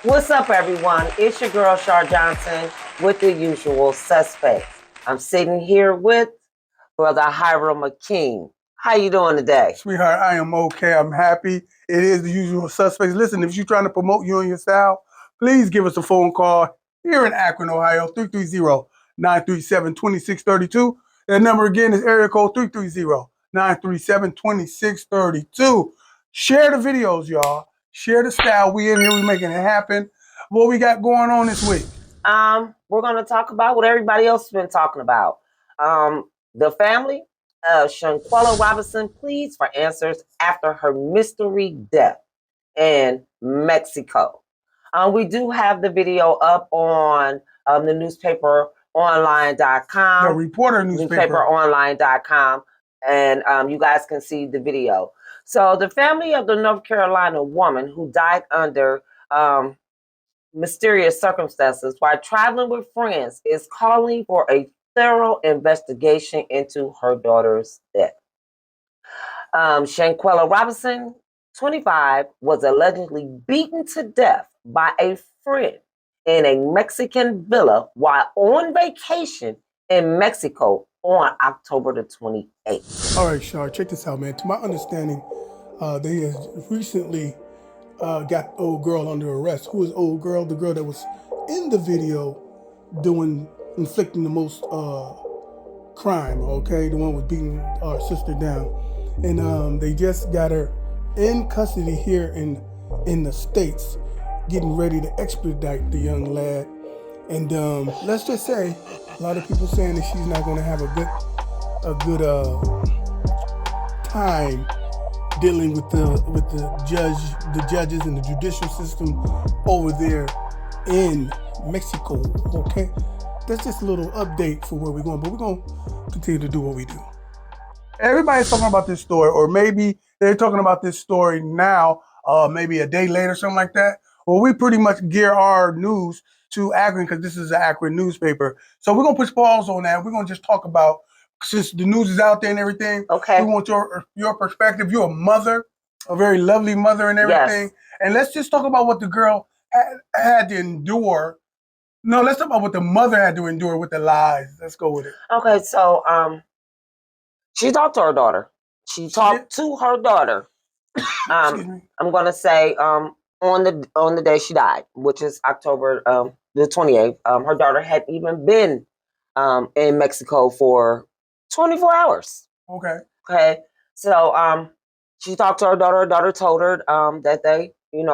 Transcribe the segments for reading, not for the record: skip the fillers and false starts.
What's up, everyone? It's your girl, Shar Johnson, with the usual suspects. I'm sitting here with Brother Hiram McKean. How you doing today? Sweetheart, I am okay. I'm happy. It is the usual suspects. Listen, if you're trying to promote you and your style, please give us a phone call here in Akron, Ohio, 330-937-2632. That number again is area code 330-937-2632. Share the videos, y'all. Share the style. We in here, we making it happen. What we got going on this week? We're going to talk about what everybody else has been talking about. The family of Shanquella Robinson pleads for answers after her mystery death in Mexico. We do have the video up on the newspaperonline.com. The Reporter newspaper. Newspaperonline.com. And you guys can see the video. So the family of the North Carolina woman who died under mysterious circumstances while traveling with friends is calling for a thorough investigation into her daughter's death. Shanquella Robinson, 25, was allegedly beaten to death by a friend in a Mexican villa while on vacation in Mexico on October the 28th. All right, Shar, check this out, man. To my understanding, they have recently got old girl under arrest. Who is old girl? The girl that was in the video inflicting the most crime, okay? The one with beating our sister down. And they just got her in custody here in the States, getting ready to extradite the young lad. And let's just say, a lot of people saying that she's not going to have a good time dealing with the judges and the judicial system over there in Mexico. Okay, that's just a little update for where we're going, but we're going to continue to do what we do. Everybody's talking about this story, or maybe they're talking about this story now, maybe a day later, something like that. Well, we pretty much gear our news to Akron because this is an Akron newspaper. So we're going to put pause on that. We're going to just talk about, since the news is out there and everything, okay, we want your perspective. You're a mother, a very lovely mother and everything. Yes. And let's just talk about what the girl had to endure. No, let's talk about what the mother had to endure with the lies. Let's go with it. Okay, so she talked to her daughter. She talked to her daughter. I'm going to say on the day she died, which is October the 28th. Her daughter had even been in Mexico for 24 hours. Okay. Okay. So she talked to her daughter. Her daughter told her that they,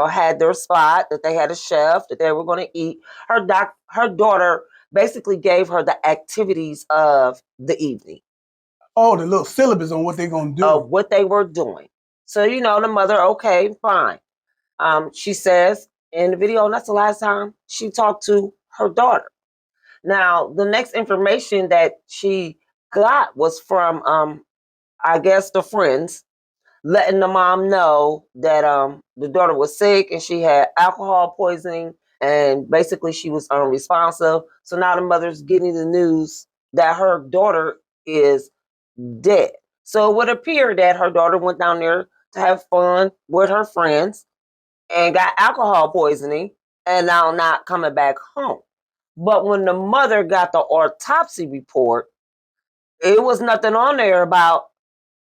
had their spot, that they had a chef, that they were going to eat. Her daughter basically gave her the activities of the evening. Oh, the little syllabus on what they're going to do. What they were doing. So, the mother, okay, fine. She says in the video, and that's the last time she talked to her daughter. Now, the next information that she got was from, I guess, the friends letting the mom know that the daughter was sick and she had alcohol poisoning and basically she was unresponsive. So now the mother's getting the news that her daughter is dead. So it would appear that her daughter went down there to have fun with her friends and got alcohol poisoning and now not coming back home. But when the mother got the autopsy report, it was nothing on there about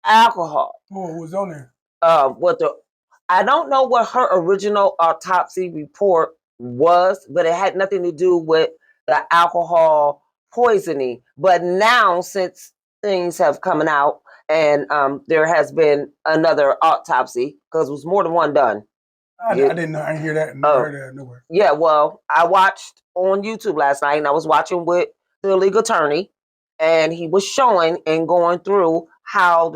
alcohol. Oh, it was on there. I don't know what her original autopsy report was, but it had nothing to do with the alcohol poisoning. But now, since things have come out and there has been another autopsy, because it was more than one done. I didn't hear that. Never heard that nowhere. Yeah, well, I watched on YouTube last night, and I was watching with the legal attorney, and he was showing and going through how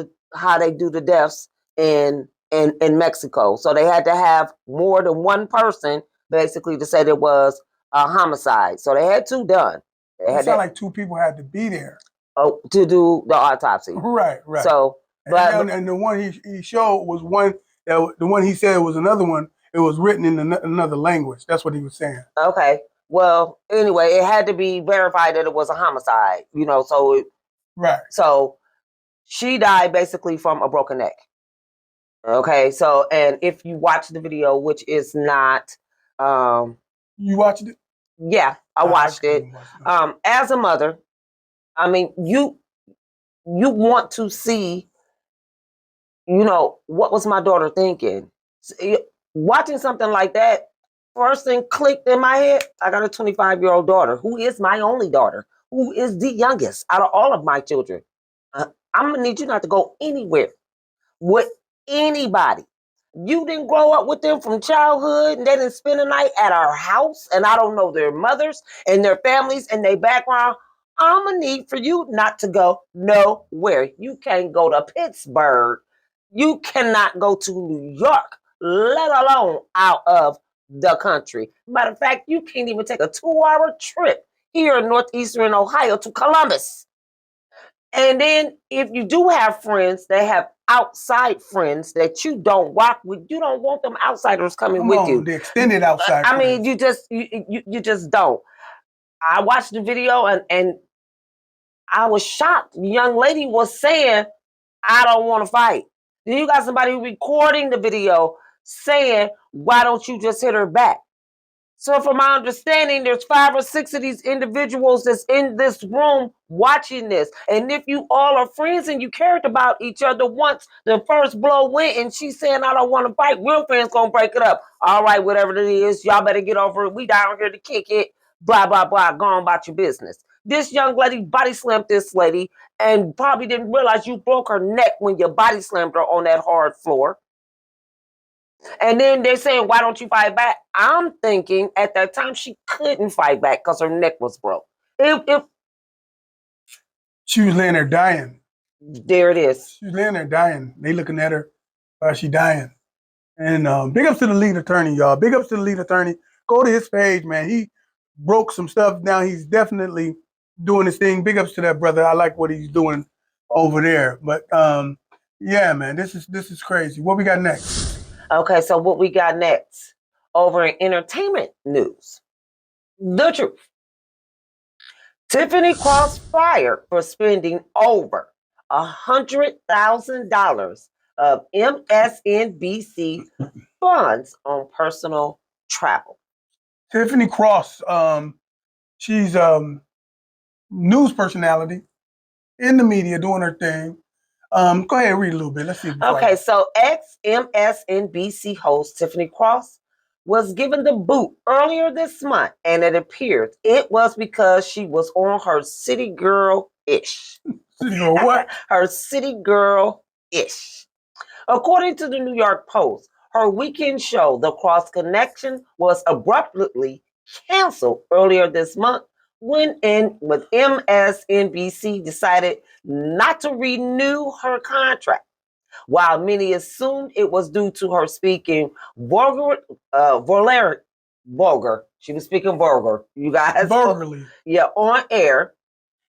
they do the deaths in Mexico. So they had to have more than one person basically to say there was a homicide. So they had two done. It sounded like two people had to be there. Oh, to do the autopsy. Right. So, and the one he showed was one. The one he said was another one. It was written in another language. That's what he was saying. Okay. Well, anyway, it had to be verified that it was a homicide. So right. So she died basically from a broken neck. Okay. So, and if you watch the video, which is not You watched it? Yeah, I I watched it. couldn't watch it. As a mother, I mean, you want to see, what was my daughter thinking? Watching something like that, first thing clicked in my head, I got a 25-year-old daughter who is my only daughter, who is the youngest out of all of my children. I'm going to need you not to go anywhere with anybody. You didn't grow up with them from childhood and they didn't spend the night at our house and I don't know their mothers and their families and their background. I'm going to need for you not to go nowhere. You can't go to Pittsburgh. You cannot go to New York, let alone out of the country. Matter of fact, you can't even take a 2-hour trip here in northeastern Ohio to Columbus. And then if you do have friends that have outside friends that you don't rock with, you don't want them outsiders coming Come with on, you. the extended outside I mean, friends. you just don't. I watched the video and I was shocked. The young lady was saying, I don't want to fight. Then you got somebody recording the video saying, why don't you just hit her back? So from my understanding, there's 5 or 6 of these individuals that's in this room watching this. And if you all are friends and you cared about each other once the first blow went and she's saying, I don't want to fight, real friends going to break it up. All right, whatever it is, y'all better get over it. We down here to kick it, blah, blah, blah, go on about your business. This young lady body slammed this lady and probably didn't realize you broke her neck when you body slammed her on that hard floor. And then they're saying, why don't you fight back? I'm thinking at that time she couldn't fight back because her neck was broke. If She was laying there dying. there it is. She was laying there dying. They looking at her while she dying. And big ups to the lead attorney, y'all. Big ups to the lead attorney. Go to his page, man. He broke some stuff down. He's definitely doing his thing. Big ups to that brother. I like what he's doing over there. But yeah, man, this is crazy. What we got next? Okay, so what we got next? Over in entertainment news. The truth. Tiffany crossed fire for spending over $100,000 of MSNBC funds on personal travel. Tiffany Cross. She's news personality in the media doing her thing. Go ahead and read a little bit. Let's see. Okay, so ex-MSNBC host Tiffany Cross was given the boot earlier this month, and it appears it was because she was on her city girl-ish. City girl what? Her city girl-ish. According to the New York Post, her weekend show, The Cross Connection, was abruptly canceled earlier this month when MSNBC decided not to renew her contract. While many assumed it was due to her speaking vulgar. She was speaking vulgar, you guys. Vulgarly. Yeah, on air.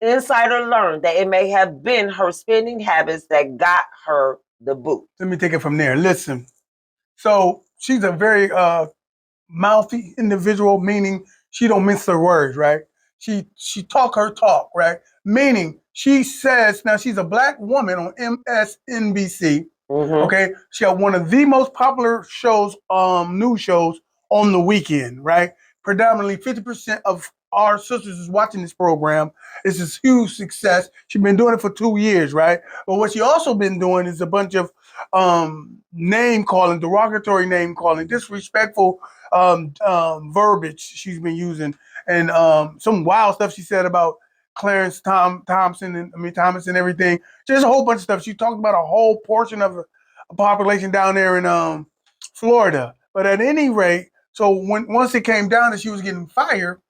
Insider learned that it may have been her spending habits that got her the boot. Let me take it from there. Listen. So she's a very mouthy individual, meaning she don't mince her words, right? She talk her talk, right? Meaning she says, now she's a black woman on MSNBC. Okay, she had one of the most popular shows, news shows on the weekend, right? Predominantly 50% of our sisters is watching this program. It's a huge success. She's been doing it for 2 years, right? But what she also been doing is a bunch of name calling, derogatory name calling, disrespectful verbiage she's been using, and some wild stuff she said about Clarence Thomas and everything. Just a whole bunch of stuff. She talked about a whole portion of the population down there in Florida. But at any rate, so once it came down that she was getting fired,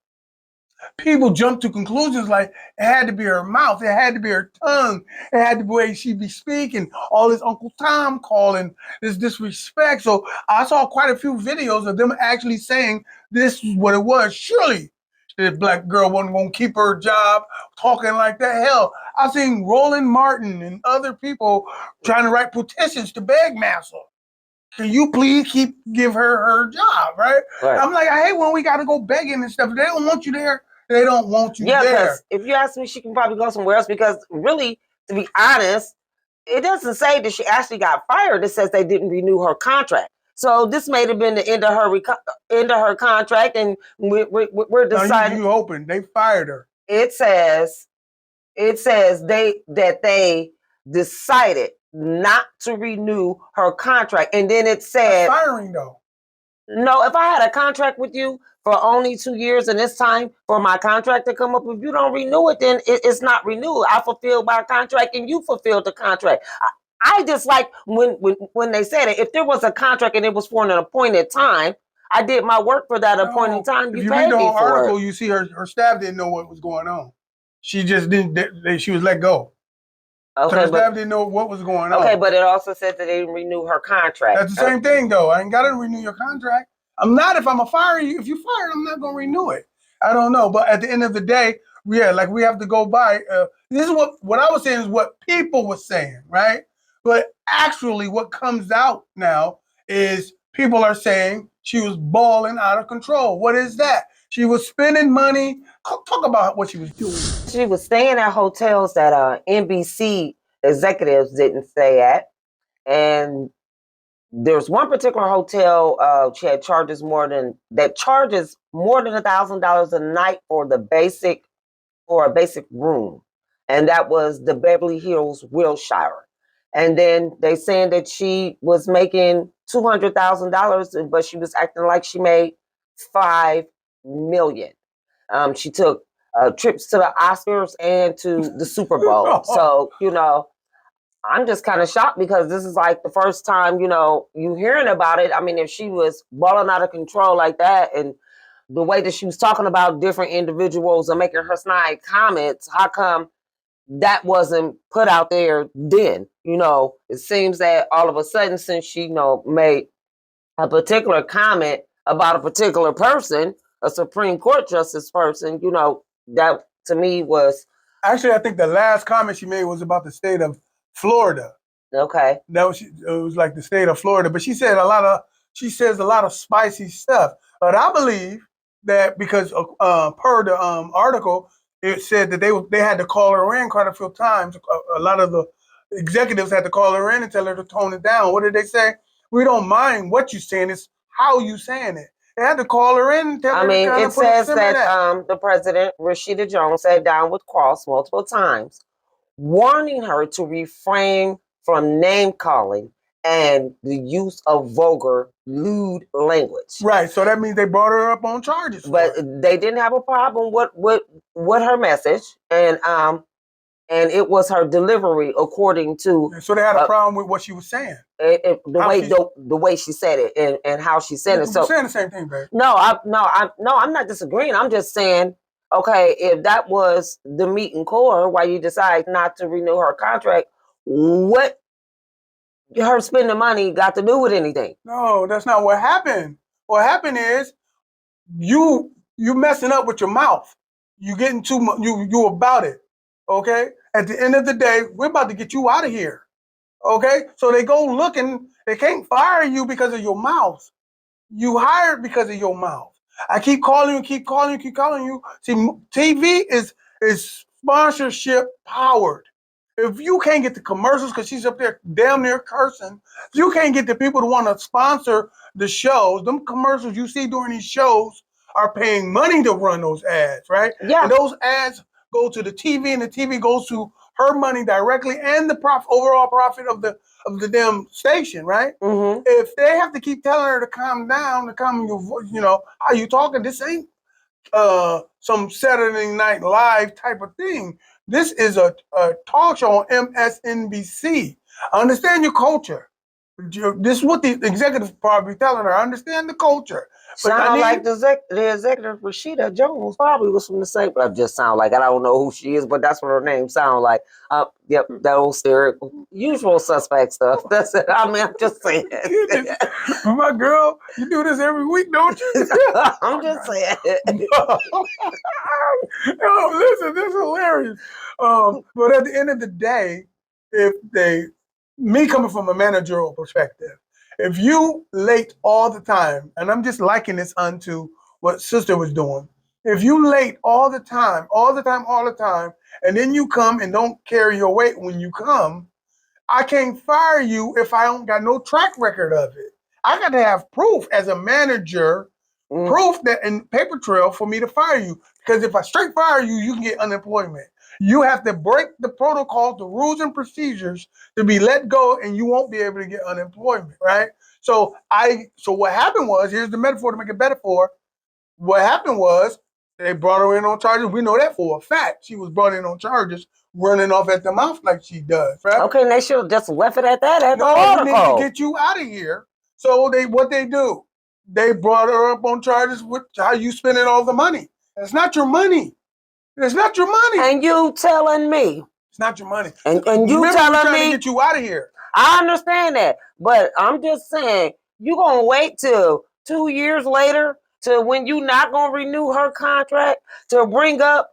people jumped to conclusions like it had to be her mouth, it had to be her tongue, it had to be the way she be speaking, all this Uncle Tom calling, this disrespect. So I saw quite a few videos of them actually saying this is what it was. Surely this black girl wasn't going to keep her job talking like that. Hell, I've seen Roland Martin and other people trying to write petitions to beg Massa. Can you please give her job, right? I'm like, I hate when we got to go begging and stuff. If they don't want you there, they don't want you there. Yeah, because if you ask me, she can probably go somewhere else because really, to be honest, it doesn't say that she actually got fired. It says they didn't renew her contract. So this may have been the end of her contract, and we're Now deciding. you hoping they fired her. It says they decided not to renew her contract, and then it said, That's firing though. no, if I had a contract with you for only 2 years and it's time for my contract to come up, if you don't renew it, then it's not renewed. I fulfilled my contract and you fulfilled the contract. I just like when they said it, if there was a contract and it was for an appointed time, I did my work for that appointed time. If You you read paid the me whole for article, it. you see her staff didn't know what was going on. She just didn't. She was let go. So Okay, the staff didn't know what was going on. okay, but it also said that they didn't renew her contract. That's the same thing, though. I ain't got to renew your contract. I'm not. If I'm a fire you, if you fired, I'm not going to renew it. I don't know. But at the end of the day, yeah, like we have to go by. This is what I was saying is what people were saying, right? But actually, what comes out now is people are saying she was balling out of control. What is that? She was spending money. Talk about what she was doing. She was staying at hotels that NBC executives didn't stay at, and there's one particular hotel she had charges more than $1,000 a night for a basic room, and that was the Beverly Hills Wilshire. And then they saying that she was making $200,000, but she was acting like she made $5 million. She took trips to the Oscars and to the Super Bowl. So I'm just kind of shocked because this is like the first time, you hearing about it. I mean, if she was balling out of control like that and the way that she was talking about different individuals and making her snide comments, how come that wasn't put out there then? It seems that all of a sudden, since she, made a particular comment about a particular person, a Supreme Court justice person, that to me was... Actually, I think the last comment she made was about the state of Florida. Okay. It was like the state of Florida, but she says a lot of spicy stuff. But I believe that because per the article, it said that they had to call her in quite a few times. A lot of the executives had to call her in and tell her to tone it down. What did they say? We don't mind what you're saying; it's how you saying it. They had to call her in and tell her to kind of put a simmer in that. The president, Rashida Jones, sat down with Cross multiple times, warning her to refrain from name calling and the use of vulgar, lewd language. Right. So that means they brought her up on charges. But they didn't have a problem with her message, and it was her delivery according to... So they had a problem with what she was saying. The way she said it and how she said it. So you're saying the same thing, babe. No, I'm not disagreeing. I'm just saying, okay, if that was the meat and core why you decide not to renew her contract, what her spending money got to do with anything? No, that's not what happened. What happened is you messing up with your mouth. You getting too much. You about it. Okay. At the end of the day, we're about to get you out of here. Okay. So they go looking. They can't fire you because of your mouth. You hired because of your mouth. I keep calling you, keep calling you. See, TV is sponsorship powered. If you can't get the commercials, because she's up there damn near cursing, if you can't get the people to want to sponsor the shows, them commercials you see during these shows are paying money to run those ads, right? Yeah. And those ads go to the TV, and the TV goes to her money directly and the overall profit of the station, right? Mm-hmm. If they have to keep telling her to calm down, to calm your voice, how you talking? This ain't some Saturday Night Live type of thing. This is a talk show on MSNBC. I understand your culture. This is what the executive probably telling her. I understand the culture. Sound like the executive Rashida Jones probably was from the same. But just sound like I don't know who she is, but that's what her name sound like. Yep, that old usual suspect stuff. That's it. I mean, I'm just saying. My girl, you do this every week, don't you? I'm just saying. No, listen, this is hilarious. But at the end of the day, me coming from a managerial perspective, if you late all the time, and I'm just liking this unto what sister was doing, if you late all the time, and then you come and don't carry your weight when you come, I can't fire you if I don't got no track record of it. I got to have proof as a manager, proof that and paper trail for me to fire you. Because if I straight fire you, you can get unemployment. You have to break the protocol, the rules and procedures to be let go, and you won't be able to get unemployment, right? So what happened was, here's the metaphor to make it better for. What happened was they brought her in on charges. We know that for a fact. She was brought in on charges, running off at the mouth like she does, right? Okay, and they should have just left it at that at the No, we need to article. get you out of here. So what they do? They brought her up on charges with how you spending all the money. It's not your money. It's not your money. And you telling me. It's not your money. And you Remember, telling we're trying me to get you out of here. I understand that, but I'm just saying you gonna wait till 2 years later to when you not gonna renew her contract to bring up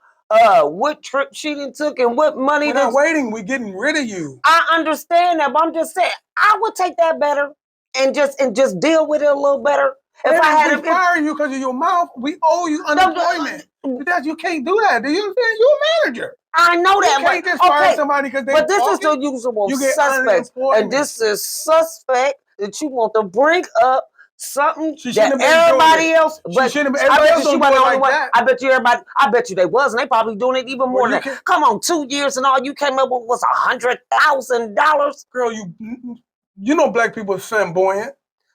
what trip she done took and what money. We're not waiting. We're getting rid of you. I understand that, but I'm just saying I would take that better and just deal with it a little better. If I had to fire you because of your mouth, we owe you unemployment. You can't do that. Do you understand? You're a manager. I know that, you can't just fire somebody because they. But this is the usual suspect, and this is suspect that you want to bring up something that everybody else. But everybody else don't do it like that. I bet you everybody. I bet you they was, and they probably doing it even more than that. Come on, 2 years and all you came up with was $100,000. Girl, you know black people are flamboyant.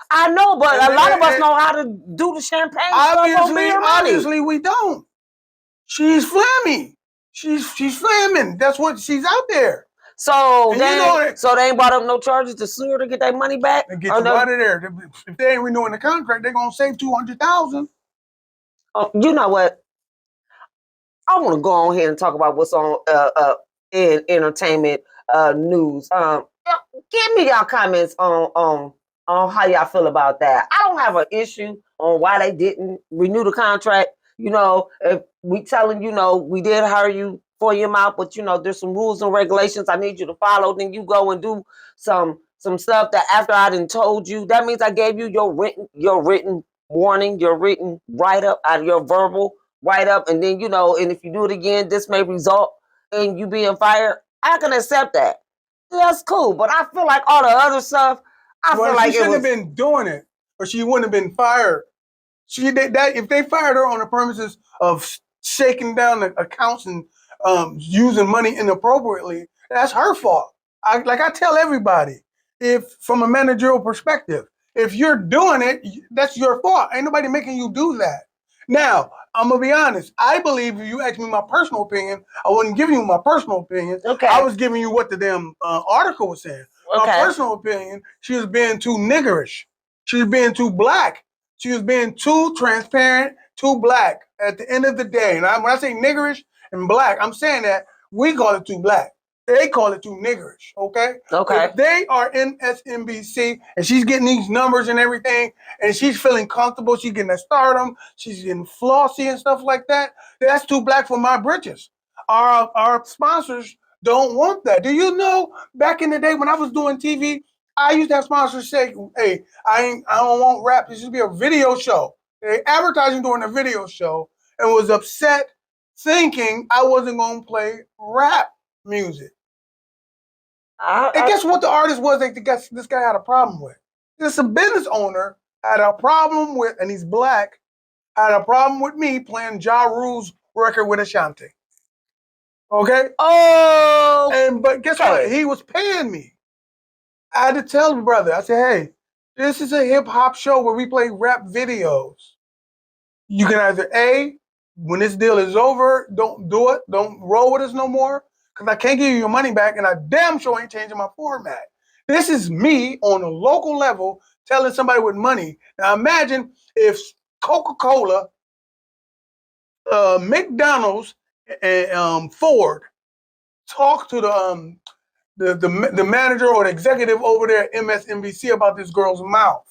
I know, but a lot of us know how to do the champagne. Obviously, we don't. She's flammy. She's flamming. That's what she's out there. So they ain't brought up no charges to sue her to get their money back. And get you out of there. If they ain't renewing the contract, they're gonna save $200,000. You know what? I want to go on here and talk about what's on in entertainment news. Give me y'all comments on how y'all feel about that. I don't have an issue on why they didn't renew the contract. You know, if we telling we did hire you for your mouth, but there's some rules and regulations I need you to follow. Then you go and do some stuff that after I done told you. That means I gave you your written warning, your written write up, out of your verbal write up, and then and if you do it again, this may result in you being fired. I can accept that. That's cool, but I feel like all the other stuff. I feel like she shouldn't have been doing it, or she wouldn't have been fired. If they fired her on the premises of shaking down the accounts and using money inappropriately, that's her fault. I tell everybody, if from a managerial perspective, if you're doing it, that's your fault. Ain't nobody making you do that. Now, I'm gonna be honest. I believe if you asked me my personal opinion, I wasn't giving you my personal opinion. Okay. I was giving you what the damn article was saying. Okay. My personal opinion, she was being too niggerish. She was being too black. She was being too transparent, too black. At the end of the day, and when I say niggerish and black, I'm saying that we call it too black. They call it too niggerish, okay? Okay. If they are MSNBC and she's getting these numbers and everything, and she's feeling comfortable, she's getting a stardom, she's getting flossy and stuff like that, that's too black for my britches. Our sponsors don't want that. Do you know back in the day when I was doing TV, I used to have sponsors say, hey, I don't want rap. This should be a video show. They advertising during a video show and was upset thinking I wasn't going to play rap music. And guess what the artist was that this guy had a problem with? This a business owner had a problem with, and he's black, had a problem with me playing Ja Rule's record with Ashanti. Okay? Oh. But guess what? He was paying me. I had to tell the brother, I said, hey, this is a hip-hop show where we play rap videos. You can either A, when this deal is over, don't do it, don't roll with us no more, because I can't give you your money back, and I damn sure ain't changing my format. This is me on a local level telling somebody with money. Now imagine if Coca-Cola, McDonald's, and Ford talk to the manager or the executive over there at MSNBC about this girl's mouth.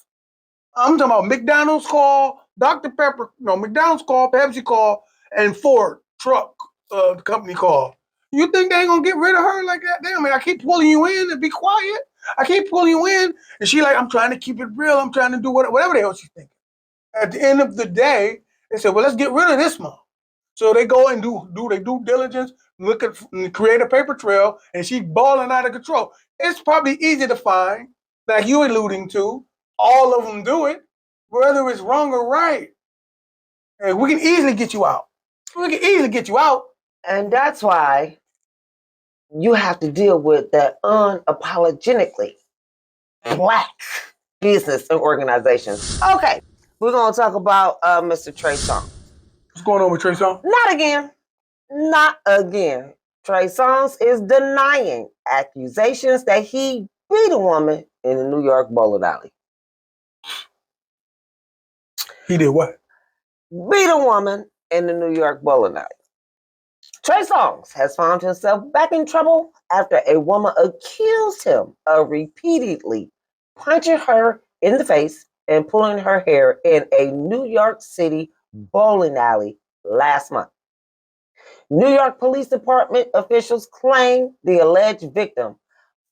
I'm talking about McDonald's call, Dr. Pepper, McDonald's call, Pepsi call, and Ford truck company call. You think they ain't gonna get rid of her like that? Damn, man, I keep pulling you in and be quiet. I keep pulling you in, and she like, I'm trying to keep it real. I'm trying to do whatever the hell she's thinking. At the end of the day, they said, well, let's get rid of this mom. So they go and do their due diligence, look at, create a paper trail, and she's balling out of control. It's probably easy to find, like you alluding to all of them do it, whether it's wrong or right. And we can easily get you out. We can easily get you out. And that's why you have to deal with that unapologetically Black business and organizations. Okay, we're going to talk about Mr. Trey Songz. What's going on with Trey Songz? Not again. Not again. Trey Songz is denying accusations that he beat a woman in the New York bowling alley. He did what? Beat a woman in the New York bowling alley. Trey Songz has found himself back in trouble after a woman accused him of repeatedly punching her in the face and pulling her hair in a New York City bowling alley last month. New York Police Department officials claim the alleged victim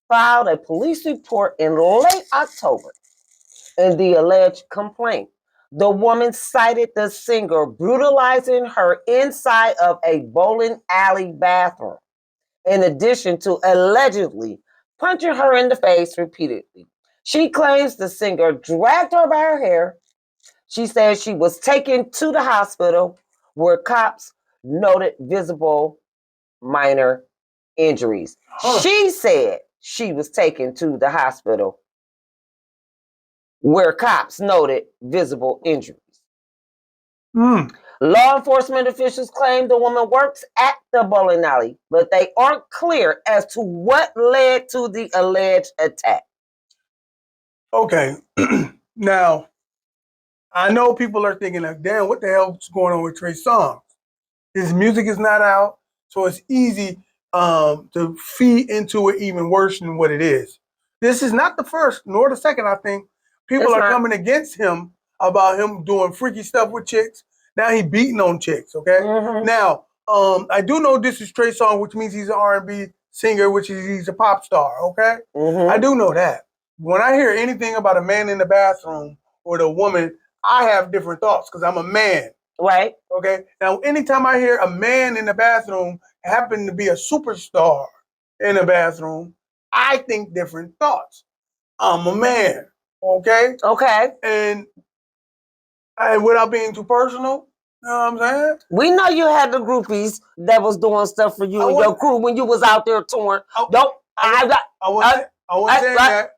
filed a police report in late October. In the alleged complaint, the woman cited the singer brutalizing her inside of a bowling alley bathroom, in addition to allegedly punching her in the face repeatedly. She claims the singer dragged her by her hair. She says she was taken to the hospital where cops noted visible minor injuries. She said she was taken to the hospital where cops noted visible injuries. Law enforcement officials claim the woman works at the bowling alley, but they aren't clear as to what led to the alleged attack. Okay. Now, I know people are thinking, like, damn, what the hell's going on with Trey Songz? His music is not out, so it's easy to feed into it even worse than what it is. This is not the first nor the second, I think. People are coming against him about him doing freaky stuff with chicks. Now he beating on chicks, okay? Now, I do know this is Trey Songz, which means he's an R&B singer, which is he's a pop star, okay? I do know that. When I hear anything about a man in the bathroom or the woman, I have different thoughts because I'm a man. Right. Okay. Now, anytime I hear a man in the bathroom happen to be a superstar in the bathroom, I think different thoughts. I'm a man. Okay. Okay. And without being too personal, you know what I'm saying? We know you had the groupies that was doing stuff for you and your crew when you was out there touring. I wasn't saying that.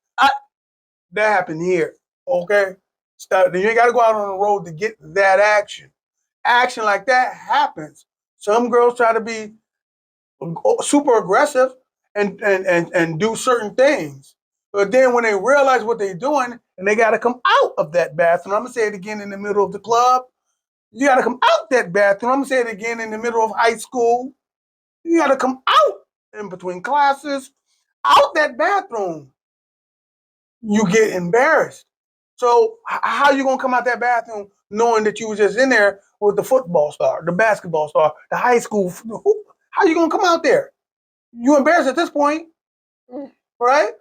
That happened here. Okay. You ain't got to go out on the road to get that action. Action like that happens. Some girls try to be super aggressive and do certain things. But then when they realize what they're doing and they got to come out of that bathroom, I'm going to say it again in the middle of the club. You got to come out that bathroom. I'm going to say it again in the middle of high school. You got to come out in between classes, out that bathroom. You get embarrassed. So how you going to come out that bathroom knowing that you was just in there with the football star, the basketball star, the high school? How you going to come out there? You embarrassed at this point, right?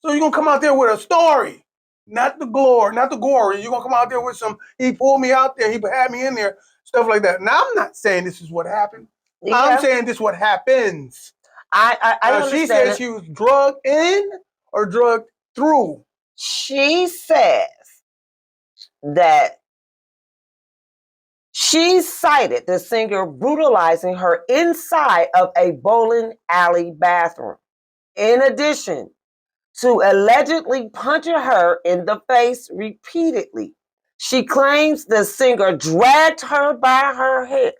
So you're going to come out there with a story, not the glory, not the gory. You're going to come out there with some, he pulled me out there, he had me in there, stuff like that. Now, I'm not saying this is what happened. Yeah. I'm saying this is what happens. I understand. She said she was drugged in or drugged through. She says that she cited the singer brutalizing her inside of a bowling alley bathroom, in addition to allegedly punching her in the face repeatedly. She claims the singer dragged her by her hair.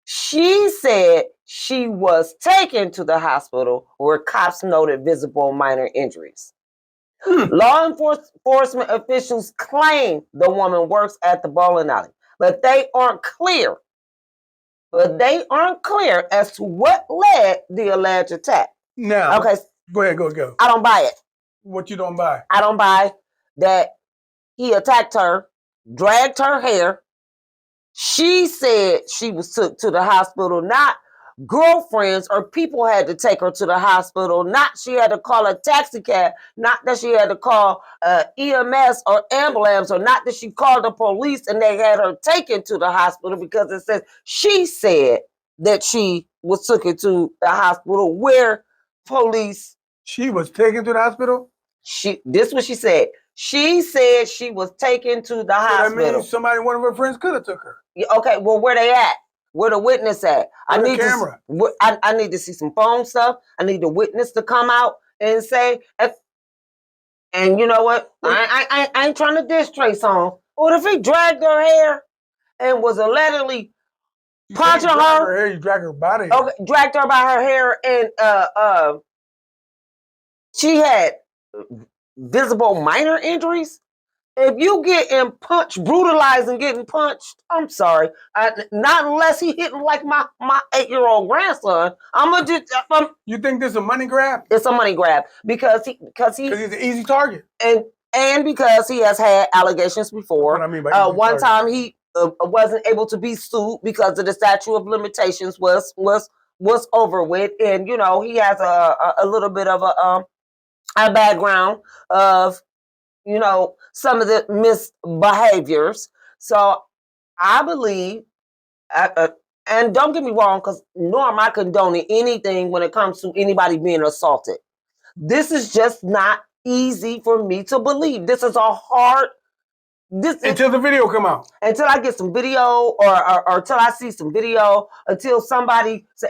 She said she was taken to the hospital where cops noted visible minor injuries. Law enforcement officials claim the woman works at the bowling alley, but they aren't clear. As to what led the alleged attack. Now, okay, go ahead, go. I don't buy it. What you don't buy? I don't buy that he attacked her, dragged her hair. She said she was took to the hospital, not girlfriends or people had to take her to the hospital, not she had to call a taxi cab, not that she had to call EMS or ambulance, or not that she called the police and they had her taken to the hospital, because it says she said that she was taken to the hospital where police. She was taken to the hospital? This is what she said. She said she was taken to the hospital. That means one of her friends could have took her. Okay, well, where they at? Where the witness at? I need camera. I need to see some phone stuff. I need the witness to come out and say, and you know what? I ain't trying to diss Trey Songz. What if he dragged her hair and was allegedly punching her? You drag her body. Okay, dragged her by her hair, and she had visible minor injuries. If you getting punched, brutalized, and getting punched, I'm sorry. Not unless he hitting like my 8-year-old grandson. You think this is a money grab? It's a money grab because he's an easy target, and because he has had allegations before. What I mean by one time he wasn't able to be sued because of the statute of limitations was over with, and you know he has a little bit of a background of, you know, some of the misbehaviors. So I believe, and don't get me wrong, because nor am I condoning anything when it comes to anybody being assaulted. This is just not easy for me to believe. This is a hard. Until the video come out. Until I get some video, or until I see some video, until somebody say,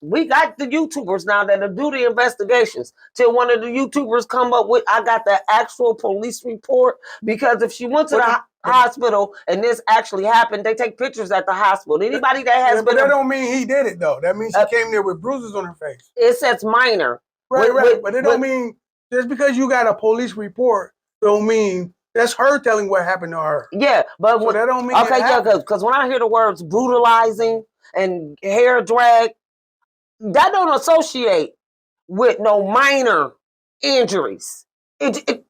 we got the YouTubers now that do the investigations. Till one of the YouTubers come up with, I got the actual police report. Because if she went to the hospital and this actually happened, they take pictures at the hospital. Anybody that has been... But that don't mean he did it, though. That means she came there with bruises on her face. It says minor. Right. But it don't mean, just because you got a police report, don't mean that's her telling what happened to her. Yeah, but... So that don't mean okay, yeah, because when I hear the words brutalizing and hair drag, that don't associate with no minor injuries. It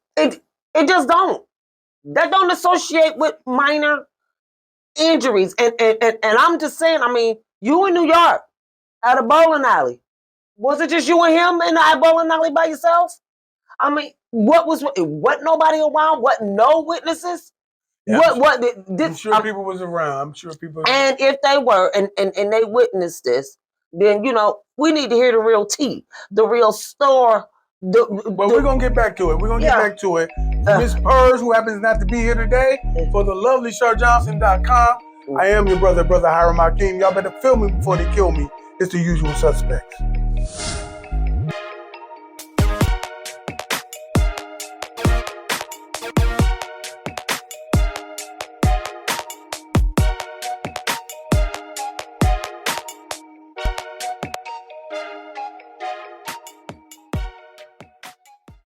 just don't. That don't associate with minor injuries. And I'm just saying, I mean, you in New York at a bowling alley. Was it just you and him in the bowling alley by yourself? I mean, what nobody around? What, no witnesses? Yeah, I'm sure people was around. I'm sure people. And if they were, and they witnessed this, then, you know, we need to hear the real tea, the real story. But we're going to get back to it. We're going to get back to it. Miss Purrs, who happens not to be here today, for the lovely SharJohnson.com. I am your brother Hiram Hakeem. Y'all better film me before they kill me. It's the usual suspects.